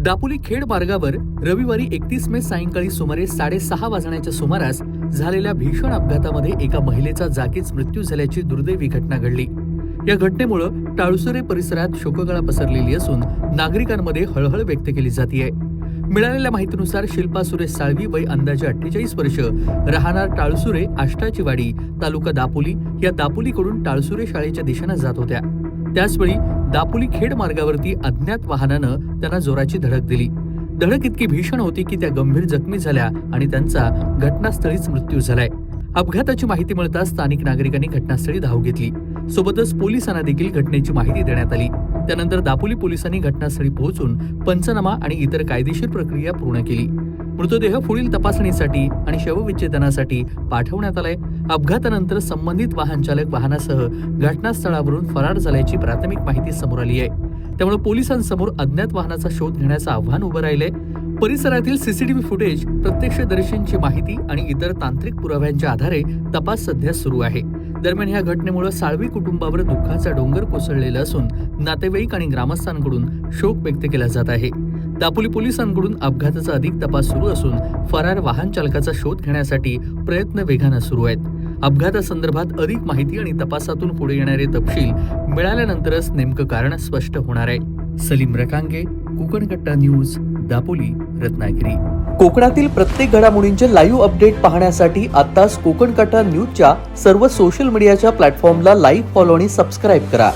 दापोली खेड मार्गावर रविवारी 31 मे सायंकाळी सुमारे 6:30 वाजण्याच्या सुमारास झालेल्या भीषण अपघातामध्ये एका महिलेचा जागीच मृत्यू झाल्याची दुर्दैवी घटना घडली। या घटनेमुळे टाळुसरे परिसरात शोककळा पसरलेली असून नागरिकांमध्ये हळहळ व्यक्त केली जाते। मिळालेल्या माहितीनुसार शिल्पा सुरेश साळवी वय अंदाजे 48 वर्ष, राहणार टाळुसुरे आष्टाची वाडी, तालुका दापोली या दापोलीकडून टाळुसुरे शाळेच्या दिशेने जात होत्या। त्याचवेळी दापोली खेड मार्गावरती अज्ञात वाहनानं त्यांना जोराची धडक दिली। धडक इतकी भीषण होती की त्या गंभीर जखमी झाल्या आणि त्यांचा घटनास्थळीच मृत्यू झालाय। अपघाताची माहिती मिळताच स्थानिक नागरिकांनी घटनास्थळी धाव घेतली। सोबतच पोलिसांना देखील घटनेची माहिती देण्यात आली। त्यानंतर दापोली पोलिसांनी घटनास्थळी पोहोचून पंचनामा आणि इतर कायदेशीर प्रक्रिया पूर्ण केली। मृतदेह पुढील तपासणीसाठी आणि शवविच्छेदनासाठी पाठवण्यात आलाय। अपघातानंतर संबंधित वाहन चालक वाहनासह घटनास्थळावरून फरार झाल्याची प्राथमिक माहिती समोर आली आहे। त्यामुळे पोलिसांसमोर अज्ञात वाहनाचा शोध घेण्याचं आव्हान उभं राहिलंय। परिसरातील सीसीटीव्ही फुटेज, प्रत्यक्षदर्शींची माहिती आणि इतर तांत्रिक पुराव्यांच्या आधारे तपास सध्या सुरू आहे। दरम्यान या घटनेमुळे साळवी कुटुंबावर दुःखाचा डोंगर कोसळलेला असून नातेवाईक आणि ग्रामस्थांकडून शोक व्यक्त केला जात आहे। दापोली पोलिसांकडून अपघाताचा अधिक तपास सुरू असून फरार वाहन चालकाचा शोध घेण्यासाठी प्रयत्न वेगानं सुरू आहेत। अपघातासंदर्भात अधिक माहिती आणि तपासातून पुढे येणारे तपशील मिळाल्यानंतरच नेमकं कारण स्पष्ट होणार आहे। सलीम रकांगे, कोकण कट्टा न्यूज, दापोली, रत्नागिरी। कोकणातील प्रत्येक घडामोडींचे लाईव्ह अपडेट पाहण्यासाठी आताच कोकण कट्टा न्यूजच्या सर्व सोशल मीडियाच्या प्लॅटफॉर्मला लाईक, फॉलो आणि सबस्क्राईब करा।